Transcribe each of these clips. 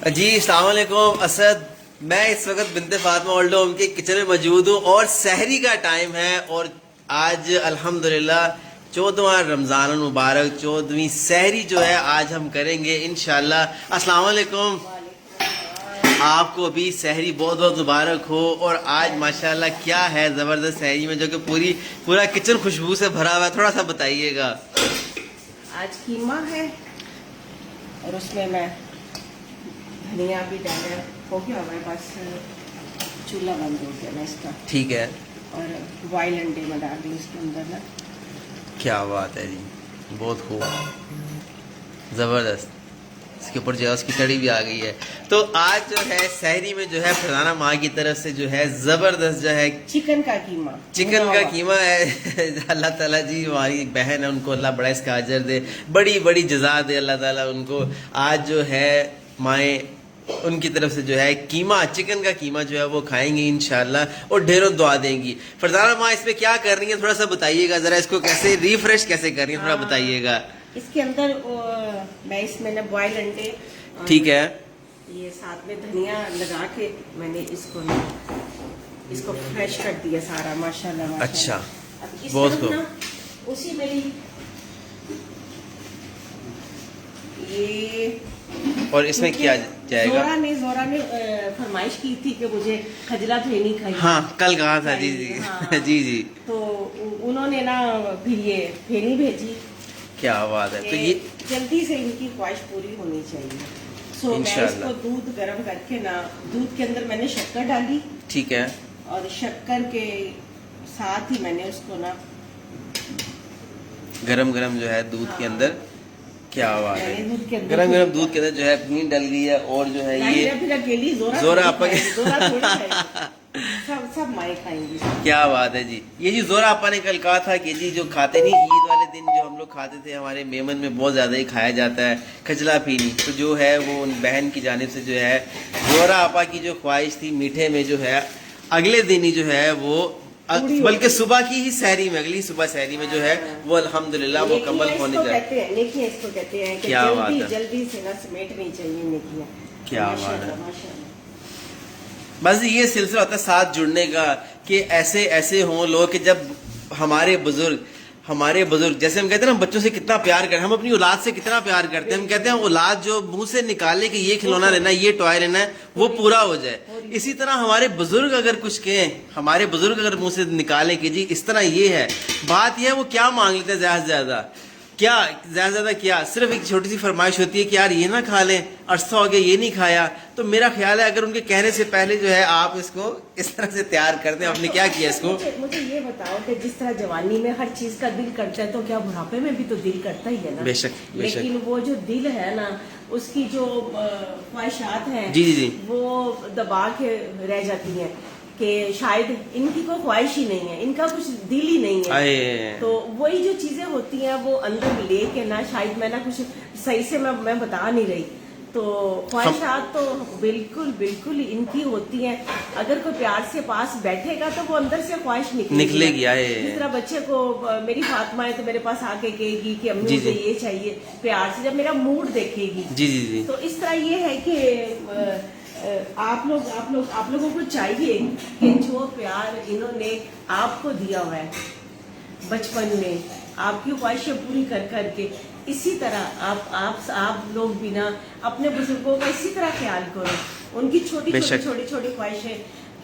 جی السلام علیکم اسد، میں اس وقت بنت فاطمہ اولڈ ہوم کے کچن میں موجود ہوں اور سحری کا ٹائم ہے اور آج الحمدللہ 14واں رمضان المبارک 14ویں سحری جو ہے آج ہم کریں گے انشاءاللہ۔ السلام علیکم، آپ کو بھی سحری بہت بہت مبارک ہو۔ اور آج ماشاءاللہ کیا ہے زبردست سحری میں جو کہ پورا کچن خوشبو سے بھرا ہوا ہے، تھوڑا سا بتائیے گا۔ آج قیمہ ہے اور اس میں دھنیا بھی ڈالا ہو گیا ہوا ہے، بس چولہا بند ہو گیا نا اس کا، ٹھیک ہے، اور بوائل انڈے میں ڈال دیں اس کے اندر نا۔ کیا بات ہے جی، بہت خوب، زبردست۔ اس کے اوپر جو ہے اس کی کڑی بھی آ گئی ہے۔ تو آج جو ہے سحری میں جو ہے فرزانہ ماں کی طرف سے جو ہے زبردست جو ہے چکن کا قیمہ قیمہ ہے۔ اللہ تعالیٰ جی ہماری ایک بہن ہے، ان کو اللہ بڑا اس کا اجر دے، بڑی بڑی جزا دے اللہ تعالیٰ ان کو۔ آج جو ہے مائیں ان کی طرف سے جو ہے قیمہ، چکن کا قیمہ جو ہے وہ کھائیں گی انشاءاللہ اور ڈھیروں دعا دیں گی۔ فرزانہ ماں اس پہ کیا کر رہی ہیں تھوڑا سا بتائیے گا ذرا، اس کو کیسے ریفریش کیسے کر رہی ہیں تھوڑا بتائیے گا۔ اس کے اندر میں اس میں نا بوائل انڈے، ٹھیک ہے، یہ ساتھ میں دھنیا لگا کے میں نے اس کو فریش کر دیا سارا ماشاءاللہ۔ اچھا، اب اس بہت طرف خوب۔ نا اسی میری یہ، اور اس میں کیا جائے گا؟ زورا نے فرمائش کی تھی کہ مجھے خجلہ پھینی کھائی، ہاں کل کہا تھا، جی جی جی جی، تو انہوں نے نا پھر یہ پھینی بھیجی۔ کیا بات ہے۔ تو یہ جلدی سے ان کی خواہش پوری ہونی چاہیے۔ سو میں اس کو دودھ گرم کر کے نا، دودھ کے اندر میں نے شکر ڈالی، ٹھیک ہے، اور شکر کے ساتھ ہی میں نے اس کو نا گرم جو ہے دودھ کے اندر، کیا بات ہے، دودھ کے گرم دودھ کے اندر جو ہے پنیر ڈل گئی ہے اور جو ہے یہ زورا آپا سب مائیں کھائیں گی۔ کیا بات ہے جی۔ یہ جی زورا آپا نے کل کہا تھا کہ جی جو کھاتے نہیں، عید والے دن جو ہم لوگ کھاتے تھے ہمارے میمن میں بہت زیادہ ہی کھایا جاتا ہے کھجلا پھینی، تو جو ہے وہ ان بہن کی جانب سے جو ہے زورا آپا کی جو خواہش تھی میٹھے میں جو ہے اگلے دن ہی جو ہے وہ، بلکہ صبح کی ہی سحری میں، اگلی صبح سحری میں جو ہے وہ الحمدللہ مکمل ہونے جائے۔ نیکیاں اس کو کہتے ہیں کہ کیا بات ہے، جلدی سے نہ سمیٹنی چاہیے نیکیاں۔ کیا بات ہے۔ بس یہ سلسلہ ہوتا ہے ساتھ جڑنے کا، کہ ایسے ہوں لوگ کہ جب ہمارے بزرگ جیسے ہم کہتے ہیں نا بچوں سے کتنا پیار کرتے ہیں، ہم اپنی اولاد سے کتنا پیار کرتے ہیں، ہم کہتے ہیں اولاد جو منہ سے نکالے کہ یہ کھلونا لینا ہے، یہ ٹوائے لینا ہے، وہ پورا ہو جائے۔ اسی طرح ہمارے بزرگ اگر کچھ کہیں، ہمارے بزرگ اگر منہ سے نکالیں کہ جی اس طرح یہ ہے، بات یہ ہے وہ کیا مانگ لیتے ہیں زیادہ سے زیادہ، کیا صرف ایک چھوٹی سی فرمائش ہوتی ہے کہ یار یہ نہ کھا لیں، عرصہ ہو گیا یہ نہیں کھایا۔ تو میرا خیال ہے اگر ان کے کہنے سے پہلے جو ہے آپ اس کو اس طرح سے تیار کر دیں۔ آپ نے کیا کیا اس کو؟ مجھے یہ بتاؤ کہ جس طرح جوانی میں ہر چیز کا دل کرتا ہے، تو کیا بڑھاپے میں بھی تو دل کرتا ہی ہے نا؟ بے شک، لیکن وہ جو دل ہے نا، اس کی جو خواہشات ہیں جی وہ دبا کے رہ جاتی ہیں کہ شاید ان کی کوئی خواہش ہی نہیں ہے، ان کا کچھ دل ہی نہیں ہے۔ تو وہی جو چیزیں ہوتی ہیں وہ اندر لے کے نا، شاید میں نا کچھ صحیح سے میں بتا نہیں رہی، تو خواہشات تو بالکل ان کی ہوتی ہیں۔ اگر کوئی پیار سے پاس بیٹھے گا تو وہ اندر سے خواہش نکلے گی۔ جس طرح بچے کو، میری فاطمہ ہے تو میرے پاس آ کے کہے گی کہ امی مجھے یہ چاہیے، پیار سے جب میرا موڈ دیکھے گی۔ جی تو اس طرح یہ ہے کہ آپ لوگوں کو چاہیے کہ جو پیار انہوں نے آپ کو دیا ہوا ہے بچپن میں، آپ کی خواہشیں پوری کر کے، اسی طرح آپ لوگ بھی نا اپنے بزرگوں کا اسی طرح خیال کرو، ان کی چھوٹی خواہشیں،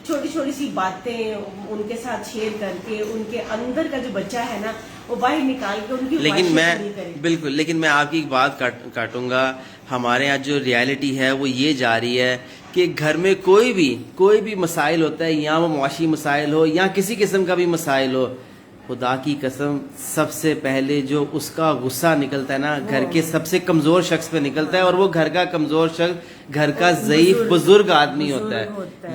چھوٹی سی باتیں ان کے ساتھ شیئر کر کے، ان کے اندر کا جو بچہ ہے نا وہ باہر نکال کے ان کی خواہشیں پوری کرے۔ لیکن میں آپ کی ایک بات کاٹوں گا، ہمارے یہاں جو ریالٹی ہے وہ یہ جاری ہے کہ گھر میں کوئی بھی مسائل ہوتا ہے، یا وہ معاشی مسائل ہو یا کسی قسم کا بھی مسائل ہو، خدا کی قسم سب سے پہلے جو اس کا غصہ نکلتا ہے نا گھر کے سب سے کمزور شخص پہ نکلتا ہے، اور وہ گھر کا کمزور شخص گھر کا ضعیف بزرگ آدمی ہوتا ہے،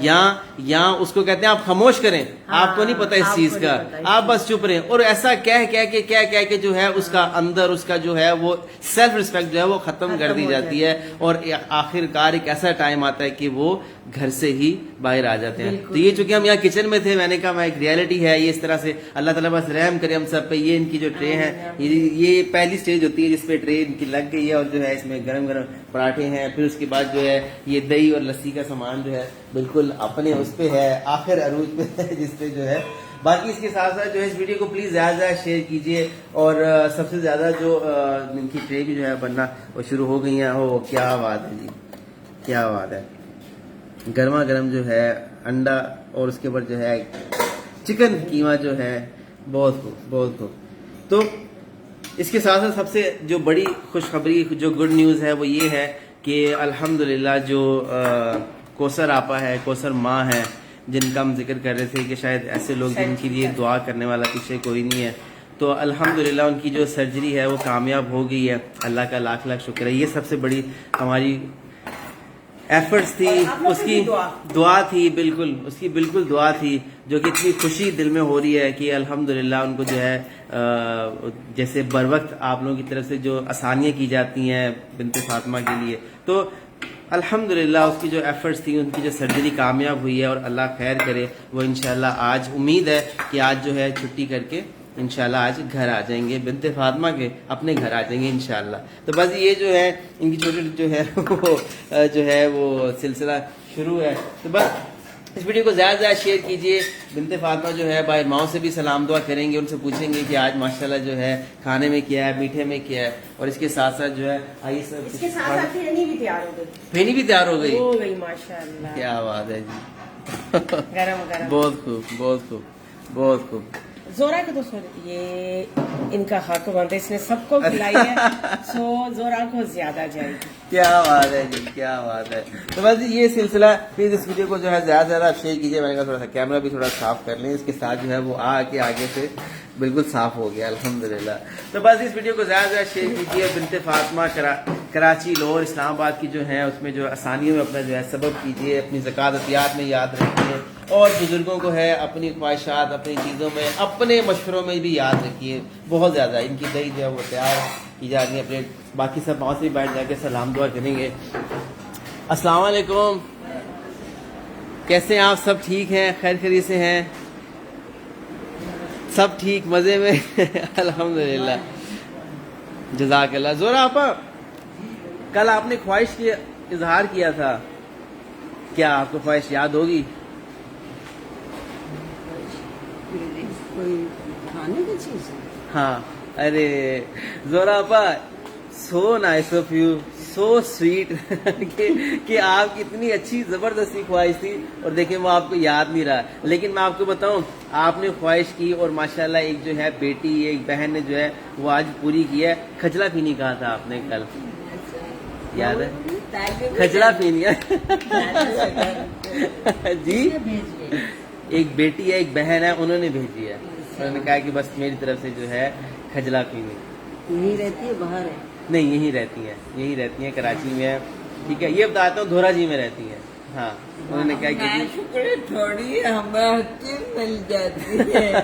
یا اس کو کہتے ہیں آپ خاموش کریں، آپ کو نہیں پتا اس چیز کا، آپ بس چپ رہیں، اور ایسا کہہ کے جو ہے اس کا اندر، اس کا جو ہے وہ سیلف ریسپیکٹ جو ہے وہ ختم کر دی جاتی ہے، اور آخر کار ایک ایسا ٹائم آتا ہے کہ وہ گھر سے ہی باہر آ جاتے ہیں۔ تو یہ چونکہ ہم یہاں کچن میں تھے، میں نے کہا میں ایک ریالٹی ہے یہ، اس طرح سے اللہ تعالیٰ بس رحم کرے ہم سب پہ۔ یہ ان کی جو ٹرے ہے، یہ پہلی سٹیج ہوتی ہے جس پہ ٹرے ان کی لگ گئی ہے، اور جو ہے اس میں گرم پراٹھے ہیں، پھر اس کے بعد جو ہے یہ دہی اور لسی کا سامان جو ہے بالکل اپنے اس پہ ہے، آخر عروج پہ ہے جس پہ جو ہے. باقی اس کے ساتھ ساتھ جو ہے اس ویڈیو کو پلیز زیادہ زیادہ شیئر کیجیے، اور سب سے زیادہ جو ان کی ٹرے بھی جو ہے بننا وہ شروع ہو گئی ہیں. وہ کیا بات ہے جی، کیا بات ہے. گرما گرم جو ہے انڈا اور اس کے اوپر جو ہے چکن قیمہ جو ہے، بہت خوب بہت خوب. تو اس کے ساتھ ساتھ سب سے جو بڑی خوشخبری جو گڈ نیوز ہے وہ یہ ہے کہ الحمدللہ جو کوثر آپا ہے، کوثر ماں ہے، جن کا ہم ذکر کر رہے تھے کہ شاید ایسے لوگ جن کے لیے دعا کرنے والا پیچھے کوئی نہیں ہے، تو الحمدللہ ان کی جو سرجری ہے وہ کامیاب ہو گئی ہے. اللہ کا لاکھ لاکھ شکر ہے. یہ سب سے بڑی ہماری ایفرٹس تھی، اس کی دعا تھی، بالکل اس کی بالکل دعا تھی، جو کہ اتنی خوشی دل میں ہو رہی ہے کہ الحمدللہ ان کو جو ہے جیسے بر وقت آپ لوگوں کی طرف سے جو آسانیاں کی جاتی ہیں بنت فاطمہ کے لیے، تو الحمدللہ اس کی جو ایفرٹس تھی، ان کی جو سرجری کامیاب ہوئی ہے، اور اللہ خیر کرے وہ انشاءاللہ آج امید ہے کہ آج جو ہے چھٹی کر کے انشاءاللہ آج گھر آ جائیں گے، بنت فاطمہ کے اپنے گھر آ جائیں گے انشاءاللہ. تو بس یہ جو ہے ان کی چھوٹی جو ہے وہ جو ہے وہ سلسلہ شروع ہے. تو بس اس ویڈیو کو زیادہ زیادہ شیئر کیجئے. بنت فاطمہ جو ہے باہر ماؤں سے بھی سلام دعا کریں گے، ان سے پوچھیں گے کہ آج ماشاءاللہ جو ہے کھانے میں کیا ہے، میٹھے میں کیا ہے. اور اس کے ساتھ ساتھ جو ہے آئیے سب اس کے ساتھ ساتھ پھینی بھی تیار ہو گئی. پھینی بھی تیار ہو گئی، ہو گئی ماشاءاللہ. کیا بات ہے جی. گرم گرم بہت خوب بہت خوب بہت خوب. زورا کو تو یہ ان کا حق بنتا ہے، اس نے سب کو کھلائی ہے، سو زورا کو زیادہ جائے گی. کیا بات ہے جی، کیا بات ہے. تو بس یہ سلسلہ پلیز اس ویڈیو کو جو ہے زیادہ سے زیادہ شیئر کیجیے. میں نے کہا تھوڑا سا کیمرہ بھی تھوڑا صاف کر لیں، اس کے ساتھ جو ہے وہ آگے سے بالکل صاف ہو گیا الحمدللہ. تو بس اس ویڈیو کو زیادہ سے زیادہ شیئر کیجیے. بنت فاطمہ کراچی، لاہور، اسلام آباد کی جو ہے اس میں جو آسانیوں میں اپنا جو ہے سبب کیجیے، اپنی زکوٰۃ عطیات میں یاد رکھیے، اور بزرگوں کو ہے اپنی خواہشات، اپنی چیزوں میں، اپنے مشوروں میں بھی یاد رکھیے. بہت زیادہ ان کی دہی جو ہے وہ تیار کی جا رہی ہے پلیٹ. باقی سب وہاں سے بھی بیٹھ جا کے سلام دعا کریں گے. السلام علیکم، کیسے ہیں آپ؟ سب ٹھیک ہیں؟ خیر خیریت سے ہیں؟ سب ٹھیک، مزے میں؟ الحمدللہ، جزاک اللہ. زورا آپا، کل آپ نے خواہش کی اظہار کیا تھا، کیا آپ کو خواہش یاد ہوگی؟ کوئی کھانے کی چیز؟ ہاں. ارے زورا آپا، so nice of you, so sweet کہ آپ کی اتنی اچھی زبردستی خواہش تھی، اور دیکھیں وہ آپ کو یاد نہیں رہا. لیکن میں آپ کو بتاؤں، آپ نے خواہش کی اور ماشاءاللہ ایک جو ہے بیٹی، ایک بہن نے جو ہے وہ آج پوری کی ہے. کھجلا پینی کہا تھا آپ نے کل، یاد ہے؟ کھجلا پینی ہے جی. ایک بیٹی ہے، ایک بہن ہے، انہوں نے بھیجی ہے. انہوں نے کہا کہ بس میری طرف سے جو ہے کھجلا پینی. یہیں رہتی ہے باہر ہے؟ نہیں، یہیں رہتی ہیں کراچی میں ہے. ٹھیک ہے، یہ بتاتا ہوں دھورا جی میں رہتی ہیں. ہاں، انہوں نے کہا کہ شکر تھوڑی ہمیں مل جاتی ہے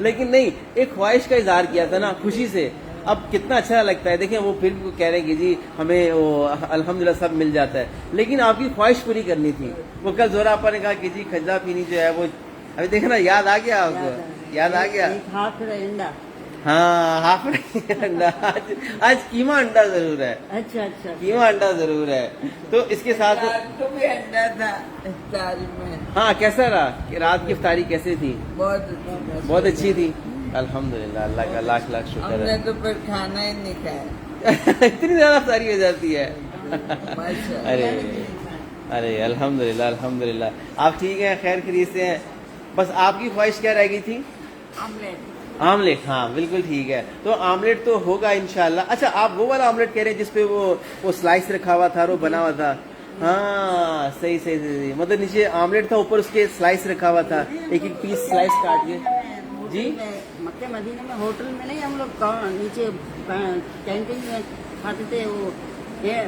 لیکن نہیں، ایک خواہش کا اظہار کیا تھا نا خوشی سے. اب کتنا اچھا لگتا ہے. دیکھیں وہ پھر بھی کہہ رہے ہیں کہ جی ہمیں وہ الحمدللہ سب مل جاتا ہے، لیکن آپ کی خواہش پوری کرنی تھی. وہ کل زورا آپا نے کہا کہ جی کھجلا پینی جو ہے وہ، ابھی دیکھنا یاد آ گیا آپ کو؟ یاد آ گیا. ایک ہاف انڈا. ہاں، ہاف انڈا. آج قیمہ انڈا ضرور ہے. اچھا اچھا، قیمہ انڈا ضرور ہے. تو اس کے ساتھ بھی انڈا تھا افطاری میں. ہاں، کیسا رہا کہ رات کی افطاری کیسے تھی؟ بہت اچھی تھی الحمدللہ. اللہ کا لاکھ لاکھ ہم شکر نے ہے. تو پھر کھانا ہی نہیں کھایا. اتنی زیادہ افطاری ہو جاتی ہے. ماشاءاللہ. ارے الحمدللہ الحمدللہ. آپ ٹھیک ہیں؟ خیر خیریت سے ہیں؟ بس آپ کی خواہش کیا رہ گئی تھی؟ آملیٹ. ہاں بالکل ٹھیک ہے. تو آملیٹ تو ہوگا انشاءاللہ. اچھا، آپ وہ والا آملیٹ کہہ رہے ہیں جس پہ وہ سلائس رکھا ہوا تھا اور وہ بنا ہوا تھا؟ ہاں صحیح. مطلب نیچے آملیٹ تھا، اوپر اس کے سلائس رکھا ہوا تھا، ایک ایک پیس سلائس کاٹ کے. جی مکہ مدینہ میں ہوٹل میں نہیں، ہم لوگ نیچے کینٹین میں کھاتے تھے. وہ یہ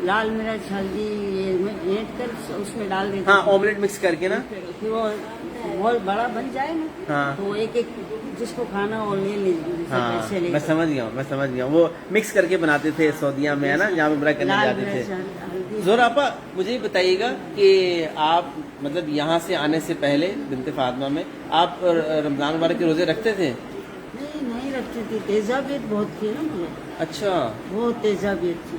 لال مرچ، ہلدی اینٹ کر اس میں ڈال دیتے. ہاں، آملیٹ مکس کر کے نا. پھر وہ بہت بڑا بن جائے نا، ہاں تو ایک ایک جس کو کھانا وہ لے لیجیے. ہاں، میں سمجھ گیا. وہ مکس کر کے بناتے تھے سعودیہ میں، ہے نا، جہاں عمرہ کرنے جاتے تھے. زورا آپا، مجھے یہ بتائیے گا کہ آپ مطلب یہاں سے آنے سے پہلے بنت فاطمہ میں آپ رمضان مبارک کے روزے رکھتے تھے؟ نہیں رکھتی تھی. تیزابیت بہت تھی نا مجھے. اچھا. بہت تیزابیت تھی.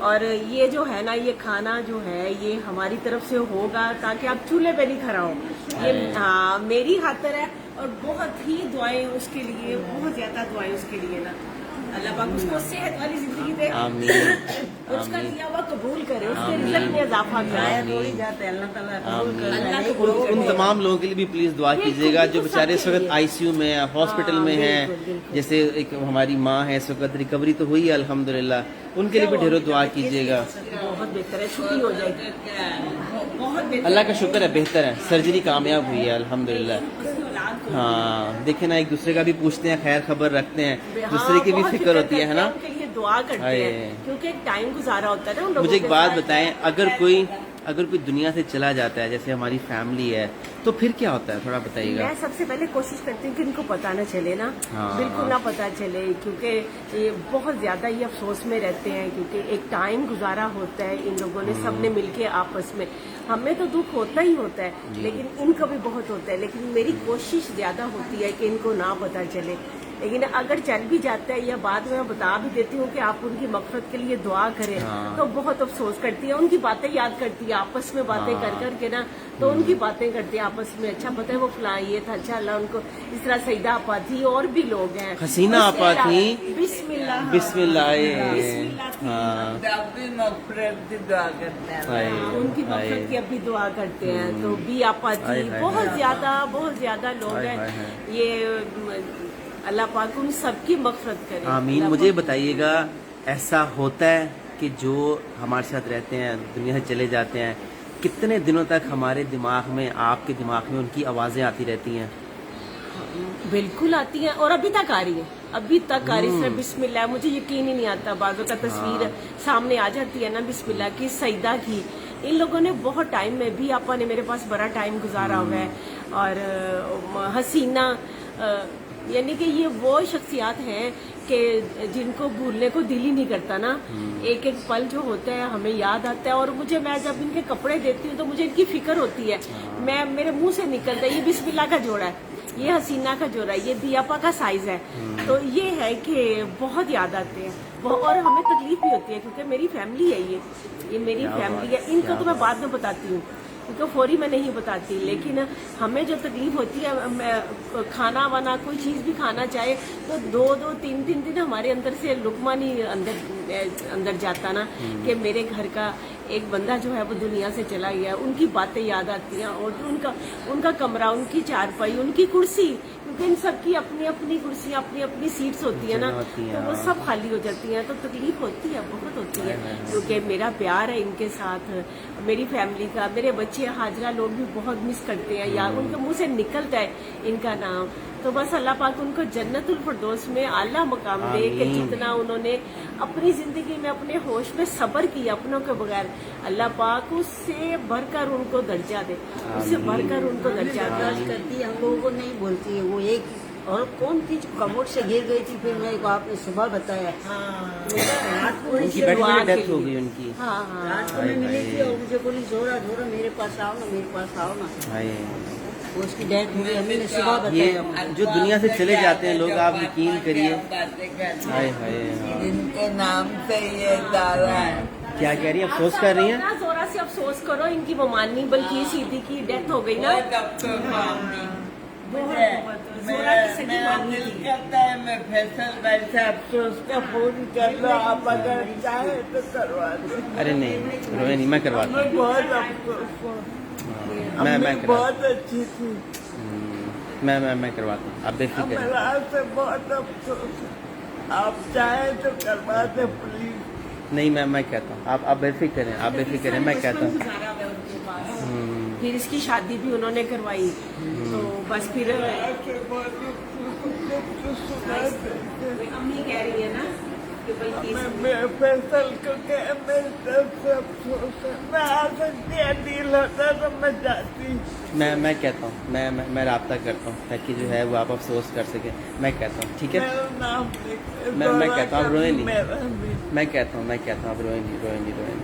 اور یہ جو ہے نا یہ کھانا جو ہے یہ ہماری طرف سے ہوگا تاکہ آپ چولہے پہ نہیں کھڑا ہو. یہ ہاں میری خاطر ہے اور بہت ہی دعائیں اس کے لیے, بہت زیادہ دعائیں اس کے لیے نا. اللہ پاک اس کو صحت والی زندگی دے آمین اور اس کا لیا ہوا قبول کرے, اس کے رزق میں اضافہ کرے. تھوڑی جاتے اللہ تعالیٰ قبول کر اللہ لے. قبول کرے. ان تمام لوگوں کے لیے بھی پلیز دعا کیجیے گا جو بیچارے اس وقت آئی سی یو میں ہیں, ہاسپٹل میں ہیں. جیسے ایک ہماری ماں ہے اس وقت ریکوری تو ہوئی ہے الحمدللہ, ان کے لیے بھی ڈھیروں دعا کیجیے گا. بہت بہتر ہے, چھٹی ہو جائے گی, بہت بہتر. اللہ کا شکر ہے بہتر ہے, سرجری کامیاب ہوئی ہے الحمدللہ. ہاں دیکھیں نا ایک دوسرے کا بھی پوچھتے ہیں, خیر خبر رکھتے ہیں, دوسرے کی بھی فکر ہوتی ہے نا. ان کے لیے دعا کرتے ہیں کیونکہ ایک ٹائم گزارا ہوتا ہے نا ان لوگوں مجھے ایک کے بات ساتھ. بتائیں, اگر کوئی دنیا سے چلا جاتا ہے جیسے ہماری فیملی ہے تو پھر کیا ہوتا ہے, تھوڑا بتائیے گا. میں سب سے پہلے کوشش کرتی ہوں کہ ان کو پتہ نہ چلے نا, بالکل نہ پتہ چلے, کیونکہ یہ بہت زیادہ یہ افسوس میں رہتے ہیں کیونکہ ایک ٹائم گزارا ہوتا ہے ان لوگوں نے سب نے مل کے آپس میں. ہمیں تو دکھ ہوتا ہی ہوتا ہے لیکن ان کا بھی بہت ہوتا ہے, لیکن میری کوشش زیادہ ہوتی ہے کہ ان کو نہ پتہ چلے. لیکن اگر چل بھی جاتا ہے یا بعد میں بتا بھی دیتی ہوں کہ آپ ان کی مغفرت کے لیے دعا کریں تو بہت افسوس کرتی ہے, ان کی باتیں یاد کرتی ہے آپس میں باتیں کر کر کے نا, تو ان کی باتیں کرتی ہے آپس میں. اچھا پتہ ہے وہ فلاں یہ تھا, اچھا اللہ ان کو اس طرح سیدہ آپا تھی اور بھی لوگ ہیں, حسینہ آپا تھی, بسم اللہ بسم اللہ. ہاں بھی مغفرت کی دعا کرتے ہیں. ان کی مغفرت کی اب بھی دعا کرتے ہیں. تو بھی آپا تھی, بہت زیادہ لوگ ہیں. یہ اللہ پاک ان سب کی مغفرت کرے. آمین. مجھے بتائیے گا ایسا ہوتا ہے کہ جو ہمارے ساتھ رہتے ہیں دنیا سے چلے جاتے ہیں, کتنے دنوں تک ہمارے دماغ میں, آپ کے دماغ میں ان کی آوازیں آتی رہتی ہیں؟ بالکل آتی ہیں اور ابھی تک آ رہی ہے, ابھی تک آ رہی ہے. بسم اللہ, مجھے یقین ہی نہیں آتا, بعضوں کا تصویر سامنے آ جاتی ہے نا بسم اللہ کی, سیدہ کی. ان لوگوں نے بہت ٹائم میں بھی آپا نے میرے پاس بڑا ٹائم گزارا ہوا ہے. اور حسینہ, یعنی کہ یہ وہ شخصیات ہیں کہ جن کو بھولنے کو دل ہی نہیں کرتا نا. ایک ایک پل جو ہوتا ہے ہمیں یاد آتا ہے. اور مجھے, میں جب ان کے کپڑے دیتی ہوں تو مجھے ان کی فکر ہوتی ہے. میرے منہ سے نکلتا ہے یہ بسم اللہ کا جوڑا ہے, یہ حسینہ کا جوڑا ہے, یہ دیاپا کا سائز ہے. تو یہ ہے کہ بہت یاد آتے ہیں اور ہمیں تکلیف بھی ہوتی ہے کیونکہ میری فیملی ہے, یہ میری فیملی ہے. ان کو تو میں بعد میں بتاتی ہوں کیونکہ فوری میں نہیں بتاتی, لیکن ہمیں جو تکلیف ہوتی ہے, کھانا وانا کوئی چیز بھی کھانا چاہے تو 2-3 دن ہمارے اندر سے لقمہ نہیں اندر جاتا نا کہ میرے گھر کا ایک بندہ جو ہے وہ دنیا سے چلا گیا. ان کی باتیں یاد آتی ہیں اور ان کا کمرہ, ان کی چارپائی, ان کی کرسی, کیونکہ ان سب کی اپنی اپنی کرسیاں, اپنی اپنی سیٹس ہوتی ہیں نا, تو وہ سب خالی ہو جاتی ہیں. تو تکلیف ہوتی ہے, بہت ہوتی ہے, کیونکہ میرا پیار ہے ان کے ساتھ, میری فیملی کا. میرے بچے حاجرہ لوگ بھی بہت مس کرتے ہیں یار, ان کے منہ سے نکلتا ہے ان کا نام. تو بس اللہ پاک ان کو جنت الفردوس میں اعلیٰ مقام دے کہ جتنا انہوں نے اپنی زندگی میں اپنے ہوش میں صبر کیا اپنوں کے بغیر, اللہ پاک اس سے بڑھ کر ان کو درجہ دے, اس سے بڑھ کر ان کو درجہ دے. کرتی ہے, ہم لوگوں کو نہیں بولتی ہے. وہ ایک اور کون تھی کموڈ سے گر گئی تھی, پھر میرے کو آپ نے صبح بتایا. رات کو ان کی بیٹی کی ڈیتھ ہو گئی ان کی. رات کو میں ملی تھی اور مجھے بولی زورا میرے پاس آؤ نا, میرے پاس آؤ نا. اس کی ڈیتھ ہوئی, ہمیں نے صبح بتایا. جو دنیا سے چلے جاتے ہیں لوگ, آپ یقین کریے. جن کے نام سے یہ دعویٰ ہے. کیا کہہ رہی ہیں, افسوس کر رہی ہیں؟ زورا سے افسوس کرو, ان کی ممانی بلکہ سیدھی کی ڈیتھ ہو گئی نا. میں فیصل بھائی سے افسوس کا فون کر لو, آپ اگر چاہیں تو کروا دیں. ارے نہیں روئے نہیں, میں کرواتا ہوں. بہت افسوس ہو, میں بہت اچھی تھی. میں کرواتا ہوں, آپ بے فکر رہیں. میرا سے بہت افسوس ہے, آپ چاہیں تو کروا دیں پلیز. نہیں میں کہتا ہوں, آپ بے فکر رہیں, آپ بے فکر رہیں, میں کہتا ہوں. پھر اس کی شادی بھی انہوں نے کروائی, تو بس پھر امی کہہ رہی ہے نا کہ فیصل کو کہ میری طرف سے افسوس ہے, میں آ سکتی ہے, ڈیل ہوتا تو میں جاتی. میں کہتا ہوں, میں رابطہ کرتا ہوں تاکہ جو ہے وہ آپ افسوس کر سکیں. میں کہتا ہوں ٹھیک ہے, میرا نام میں کہتا ہوں روئے نہیں, میرا بھی. میں کہتا ہوں آپ روئے نہیں.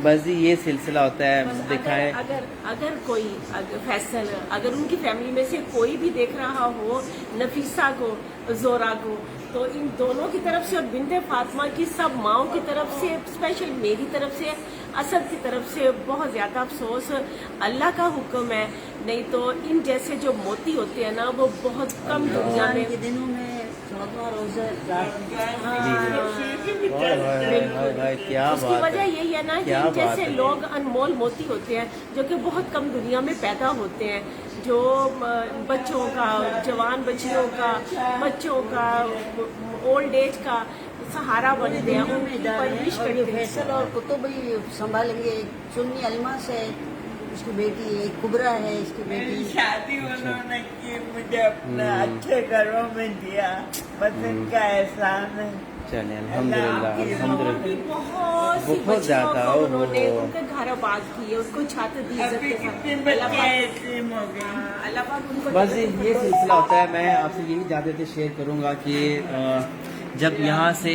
بس جی یہ سلسلہ ہوتا ہے. بس دکھائیں اگر کوئی فیصل اگر ان کی فیملی میں سے کوئی بھی دیکھ رہا ہو نفیسہ کو زورا کو تو ان دونوں کی طرف سے اور بنت فاطمہ کی سب ماؤں کی طرف سے اسپیشل میری طرف سے اسد کی طرف سے بہت زیادہ افسوس. اللہ کا حکم ہے نہیں تو ان جیسے جو موتی ہوتے ہیں نا وہ بہت کم دنیا میں. کے دنوں میں 14واں روزہ کیا اس کی بات وجہ ہے. یہی ہے نا کہ کیا ان بات جیسے ہے. لوگ انمول موتی ہوتے ہیں جو کہ بہت کم دنیا میں پیدا ہوتے ہیں جو بچوں کا جوان بچیوں کا بچوں کا اولڈ ایج کا سہارا بنتے ہیں ان کی پرورش اور یہ کرتے ہیں. فیصل اور کتب بھی سنبھالیں گے. سنی الماس ہے اس کی بیٹی, ایک کبرا ہے اس کی بیٹی. شادی انہوں نے کی مجھے اپنا اچھے گھروں میں دیا, بس ان کا احسان ہے. چلیں الحمدللہ الحمدللہ. بہت سی بہت بچیوں زیادہ کو انہوں نے ان کے گھر آباد کیے, ان کو چھت دی عزت ابھی کے کتنے ساتھ. بچے ایسیم ہو گئے. اللہ پاک ان کو بس یہ سلسلہ ہوتا ہے. میں آپ سے یہی زیادہ شیئر کروں گا کہ جب یہاں سے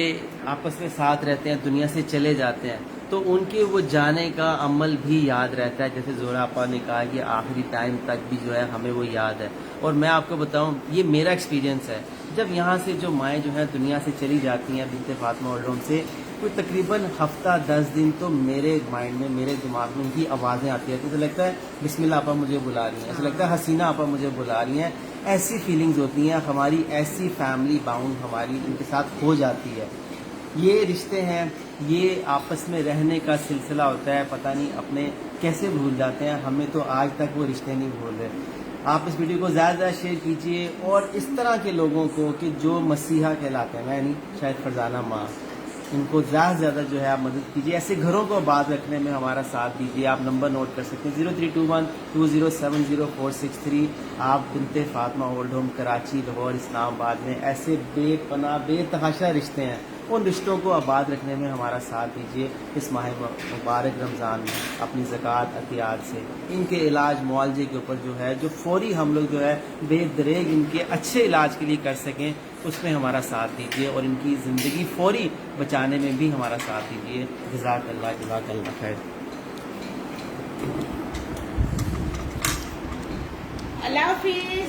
آپس میں ساتھ رہتے ہیں دنیا سے چلے جاتے ہیں تو ان کے وہ جانے کا عمل بھی یاد رہتا ہے. جیسے زہرا آپا نے کہا کہ آخری ٹائم تک بھی جو ہے ہمیں وہ یاد ہے. اور میں آپ کو بتاؤں یہ میرا ایکسپیرینس ہے. جب یہاں سے جو مائیں جو ہیں دنیا سے چلی جاتی ہیں بنت فاطمہ اولڈ ہوم سے, کوئی تقریباً ہفتہ 10 دن تو میرے مائنڈ میں میرے دماغ میں ان کی آوازیں آتی ہیں. ایسا لگتا ہے بسم اللہ آپا مجھے بلا رہی ہیں, ایسا لگتا ہے حسینہ آپا مجھے بلا رہی ہیں. ایسی فیلنگز ہوتی ہیں, ہماری ایسی فیملی باؤنڈ ہماری ان کے ساتھ ہو جاتی ہے. یہ رشتے ہیں, یہ آپس میں رہنے کا سلسلہ ہوتا ہے. پتہ نہیں اپنے کیسے بھول جاتے ہیں, ہمیں تو آج تک وہ رشتے نہیں بھول رہے. آپ اس ویڈیو کو زیادہ زیادہ شیئر کیجئے اور اس طرح کے لوگوں کو کہ جو مسیحا کہلاتے ہیں, میں نہیں شاید فرزانہ ماں, ان کو زیادہ سے زیادہ جو ہے آپ مدد کیجیے. ایسے گھروں کو آباد رکھنے میں ہمارا ساتھ دیجیے. آپ نمبر نوٹ کر سکتے ہیں 032120700463. آپ بنت فاطمہ اولڈ ہوم کراچی, لاہور, اسلام آباد میں ایسے بے پناہ بے تحاشا رشتے ہیں. ان رشتوں کو آباد رکھنے میں ہمارا ساتھ دیجیے. اس ماہ مبارک رمضان میں اپنی زکوٰۃ عطیات سے ان کے علاج معالجے کے اوپر جو ہے جو فوری ہم لوگ جو ہے بے دریغ ان کے اچھے علاج کے لیے کر سکیں, اس میں ہمارا ساتھ دیجیے اور ان کی زندگی فوری بچانے میں بھی ہمارا ساتھ دیجیے. جزاک اللہ خیر. اللہ حافظ.